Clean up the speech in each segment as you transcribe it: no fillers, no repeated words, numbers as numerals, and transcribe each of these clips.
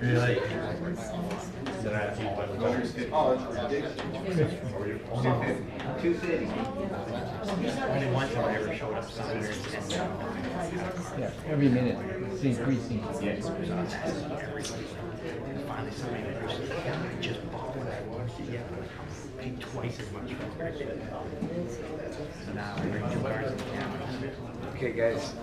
Really? Oh, it's ridiculous. 250. Only once have I ever showed up somewhere. Yeah, every minute, it's increasing. Yes. Finally, somebody that just bought what I wanted. Yeah, paid twice as much for it. So now I bring 2 cars to town. Okay, guys.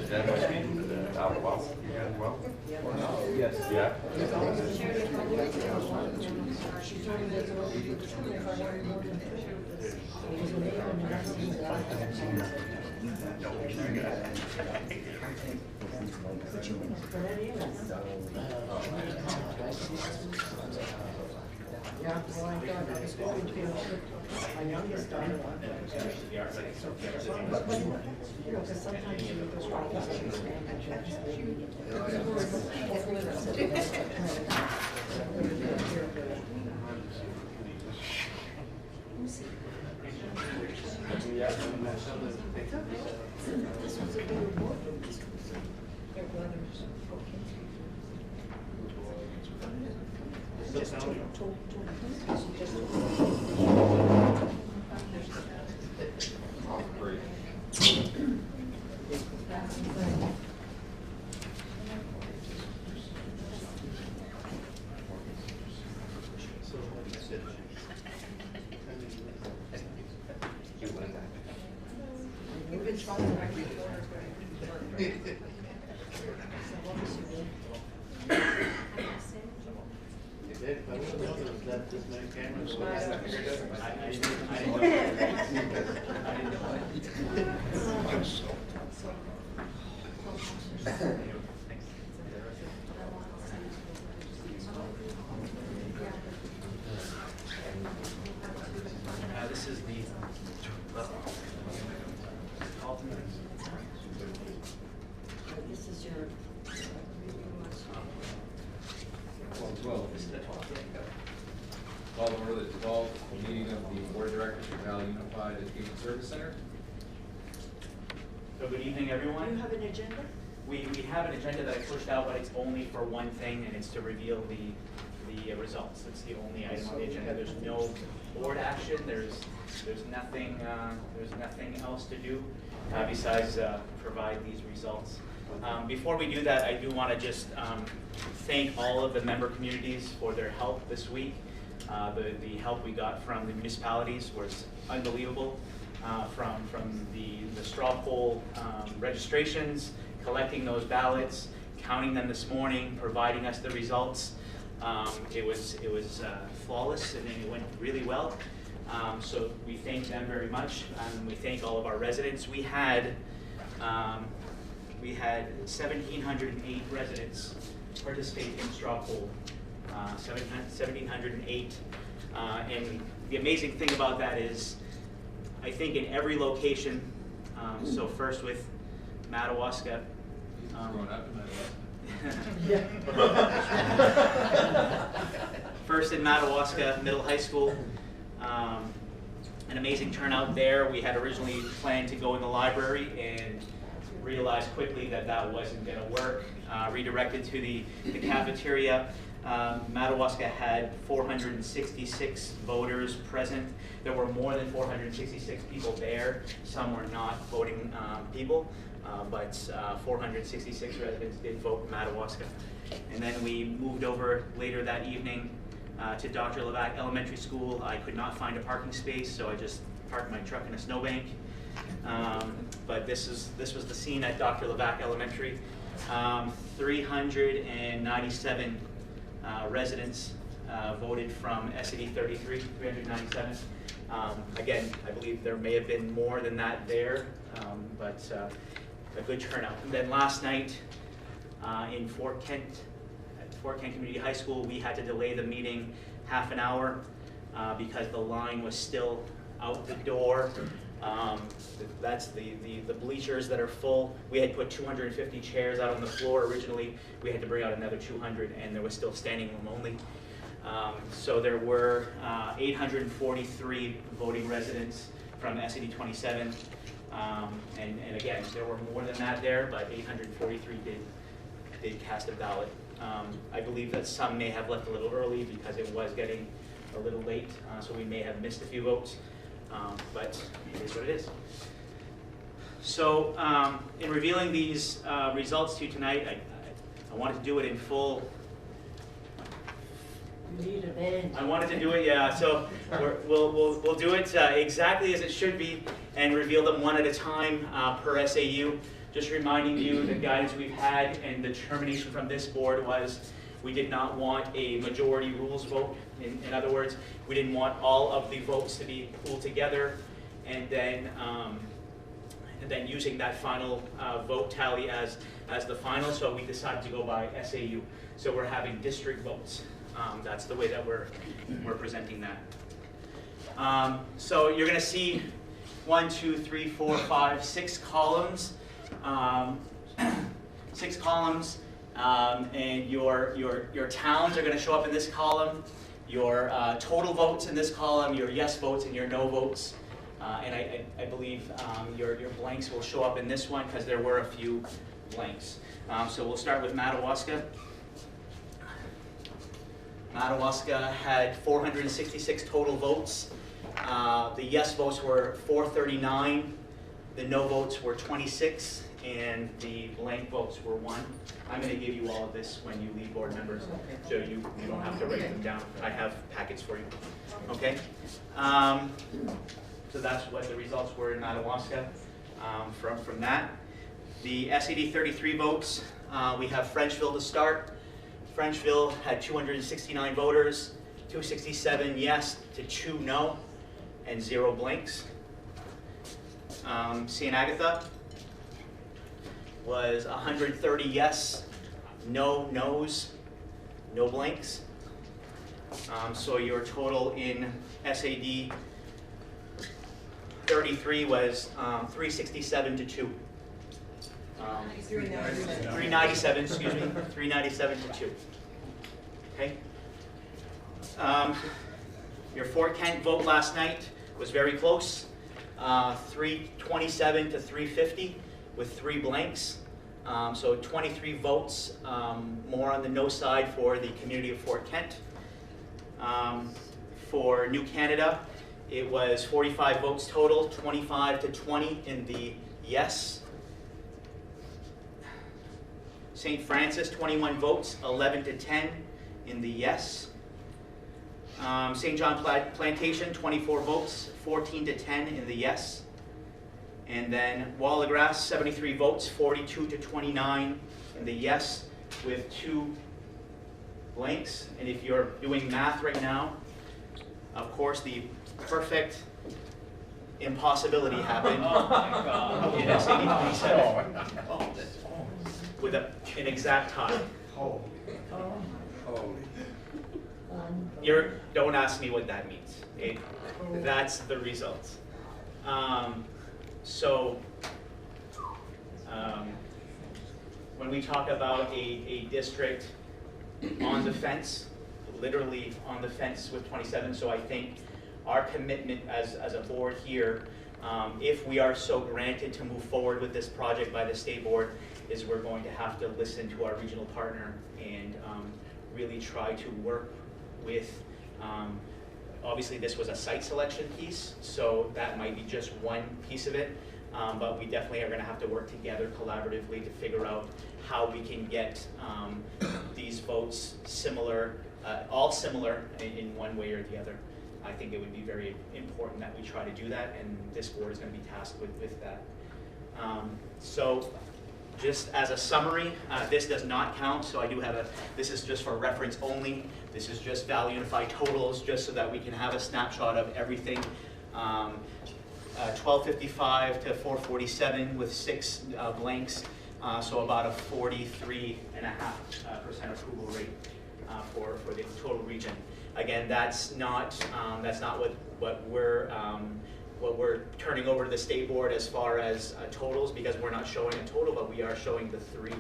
That must be out of well. Yes. Yeah. Yeah, well, I thought I was going to, my youngest daughter. You know, because sometimes you go This was a big award. Their brothers. Just told You've been trying This is the This is your. Call to order the 12th meeting of the Board of Directors for Valley Unified Education Service Center. So good evening, everyone. Do you have an agenda? We have an agenda that I pushed out, but it's only for one thing, and it's to reveal the results. That's the only item on the agenda. There's no board action. There's nothing else to do besides provide these results. Before we do that, I do want to just thank all of the member communities for their help this week. The help we got from the municipalities was unbelievable. From the straw poll registrations, collecting those ballots, counting them this morning, providing us the results. It was flawless, and it went really well. So we thank them very much, and we thank all of our residents. We had 1,708 residents participate in straw poll. 1,708, and the amazing thing about that is, I think in every location. So first with Madawaska. Growing up in First in Madawaska Middle High School. An amazing turnout there. We had originally planned to go in the library and realized quickly that that wasn't going to work. Redirected to the cafeteria. Madawaska had 466 voters present. There were more than 466 people there. Some were not voting people, but 466 residents did vote Madawaska. And then we moved over later that evening to Dr. Levac Elementary School. I could not find a parking space, so I just parked my truck in a snowbank. But this was the scene at Dr. Levac Elementary. 397 residents voted from SED 33, 397. Again, I believe there may have been more than that there, but a good turnout. And then last night in Fort Kent, at Fort Kent Community High School, we had to delay the meeting half an hour because the line was still out the door That's the bleachers that are full. We had put 250 chairs out on the floor originally. We had to bring out another 200, and there was still standing room only. So there were 843 voting residents from SED 27. And again, there were more than that there, but 843 did cast a ballot. I believe that some may have left a little early because it was getting a little late, so we may have missed a few votes, but it is what it is. So in revealing these results to you tonight, I wanted to do it in full. You need a band. I wanted to do it, yeah. So we'll do it exactly as it should be and reveal them one at a time per SAU. Just reminding you the guidance we've had and the determination from this board was we did not want a majority rules vote. In other words, we didn't want all of the votes to be pooled together and then using that final vote tally as the final. So we decided to go by SAU. So we're having district votes. That's the way that we're presenting that. So you're going to see 1, 2, 3, 4, 5, 6 columns. 6 columns, and your towns are going to show up in this column. Your total votes in this column. Your yes votes and your no votes. And I believe your blanks will show up in this one because there were a few blanks. So we'll start with Madawaska. Madawaska had 466 total votes. The yes votes were 439. The no votes were 26, and the blank votes were 1. I'm going to give you all of this when you leave, board members, so you don't have to write them down. I have packets for you. Okay? So that's what the results were in Madawaska. From that, the SED 33 votes, we have Frenchville to start. Frenchville had 269 voters, 267 yes to 2 no, and 0 blanks. St. Agatha was 130 yes, no no's, no blanks. So your total in SAD 33 was 367 to 2. 397, excuse me, 397 to 2. Okay. Your Fort Kent vote last night was very close. 327 to 350 with 3 blanks. So 23 votes more on the no side for the community of Fort Kent. For New Canada, it was 45 votes total, 25 to 20 in the yes. St. Francis, 21 votes, 11 to 10 in the yes. St. John Plantation, 24 votes, 14 to 10 in the yes. And then Wallagrass, 73 votes, 42 to 29 in the yes, with 2 blanks. And if you're doing math right now, of course, the perfect impossibility happened in SAD 27 with an exact tie. Don't ask me what that means. That's the results. When we talk about a district on the fence, literally on the fence with 27, so I think our commitment as a board here, if we are so granted to move forward with this project by the state board, is we're going to have to listen to our regional partner and really try to work with, obviously this was a site selection piece, so that might be just one piece of it, but we definitely are going to have to work together collaboratively to figure out how we can get these votes similar, all similar in one way or the other. I think it would be very important that we try to do that, and this board is going to be tasked with that. So just as a summary, this does not count, so I do have this is just for reference only. This is just Valley Unified totals, just so that we can have a snapshot of everything. 1255 to 447 with 6 blanks, so about a 43.5% approval rate for the total region. Again, that's not what what we're turning over to the state board as far as totals, because we're not showing a total, but we are showing the 3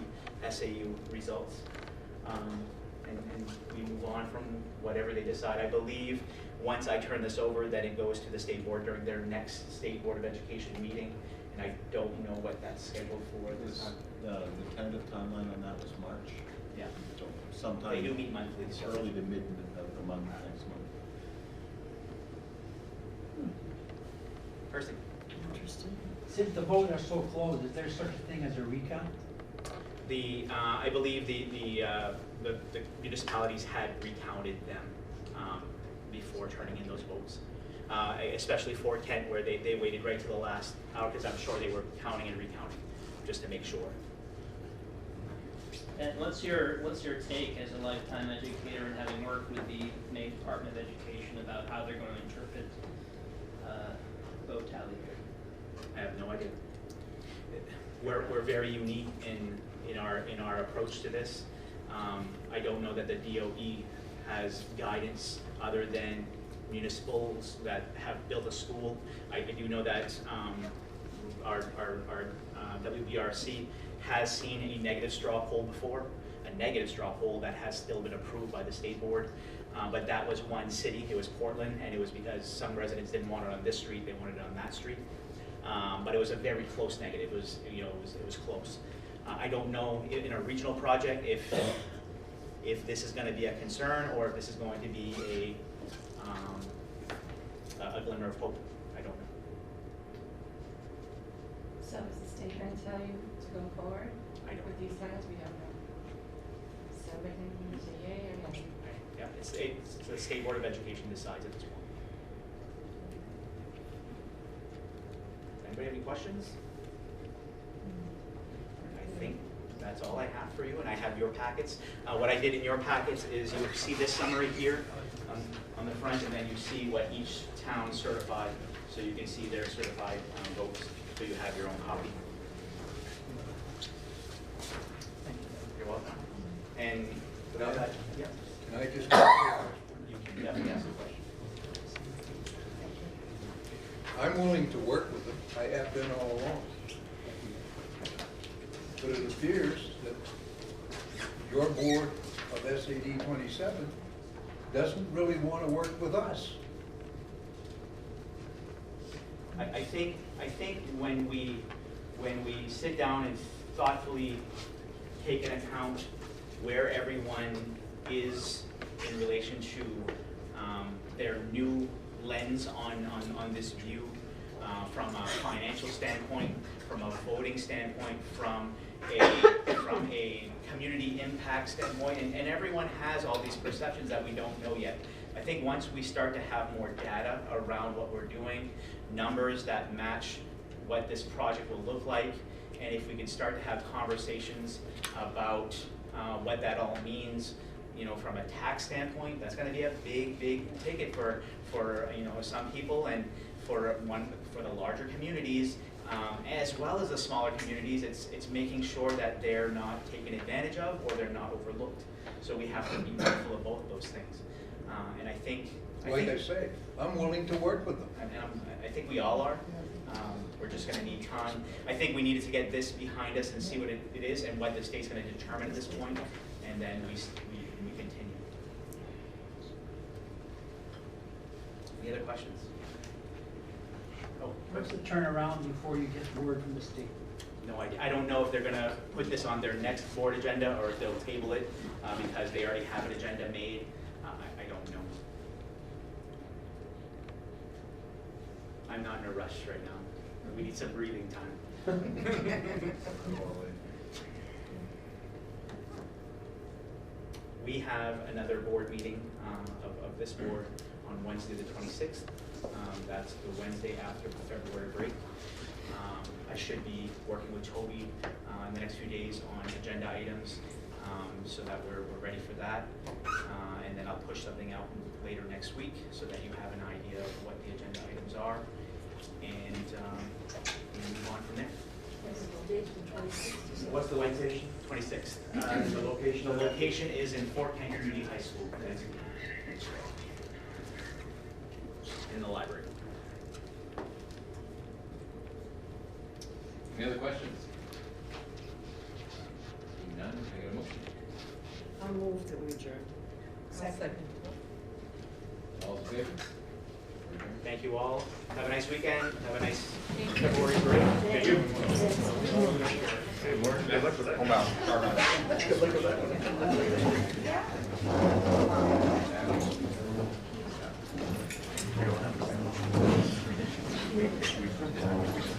SAU results. And we move on from whatever they decide. I believe once I turn this over, that it goes to the state board during their next State Board of Education meeting, and I don't know what that's scheduled for this time. The tentative timeline on that was March. Yeah, So sometime. they do meet monthly, so. Early to mid of the month next month. First thing. Interesting. Since the votes are so close, is there such a thing as a recount? I believe the municipalities had recounted them before turning in those votes. Especially for Kent, where they waited right to the last hour, because I'm sure they were counting and recounting, just to make sure. And what's your take as a lifetime educator and having worked with the Maine Department of Education about how they're going to interpret vote tally here? I have no idea. We're very unique in our approach to this. I don't know that the DOE has guidance other than municipals that have built a school. I do know that our WBRC has seen a negative straw poll before, a negative straw poll that has still been approved by the state board. But that was one city, it was Portland, and it was because some residents didn't want it on this street, they wanted it on that street. But it was a very close negative. It was, it was close. I don't know in a regional project if this is going to be a concern or if this is going to be a glimmer of hope. I don't know. So is the state going to tell you to go forward with these plans? We don't know. So we can say yay or no. Yeah, it's the State Board of Education decides at this point. Anybody have any questions? I think that's all I have for you, and I have your packets. What I did in your packets is you see this summary here on the front, and then you see what each town certified, so you can see their certified votes, so you have your own copy. You're welcome. And without that, yeah. Can I just? You can definitely ask a question. I'm willing to work with them. I have been all along. But it appears that your board of SAD 27 doesn't really want to work with us. I think when we sit down and thoughtfully take an account where everyone is in relation to their new lens on this view, from a financial standpoint, from a voting standpoint, from a community impact standpoint, and everyone has all these perceptions that we don't know yet. I think once we start to have more data around what we're doing, numbers that match what this project will look like, and if we can start to have conversations about what that all means, from a tax standpoint, that's going to be a big ticket for some people, and for the larger communities, as well as the smaller communities. It's making sure that they're not taken advantage of or they're not overlooked. So we have to be mindful of both of those things. And I think, I say, I'm willing to work with them. and I think we all are. We're just going to need time. I think we needed to get this behind us and see what it is and what the state's going to determine at this point, and then we continue. Any other questions? Oh, What's the turnaround before you get word from the state? no idea. I don't know if they're going to put this on their next board agenda or if they'll table it because they already have an agenda made. I don't know. I'm not in a rush right now. We need some breathing time. We have another board meeting of this board on Wednesday the 26th. That's the Wednesday after the February break. I should be working with Toby in the next few days on agenda items so that we're ready for that. And then I'll push something out later next week so that you have an idea of what the agenda items are. And we'll move on from there. What's the location? 26th. The location The of that? location is in Fort Kent Community High School. In the library. Any other questions? Seeing none, can I get a motion? I'll move that we adjourn. Second. All in favor? Thank you all. Have a nice weekend. Have a nice February break. Thank you. Good luck with that. Home out. Good luck with that.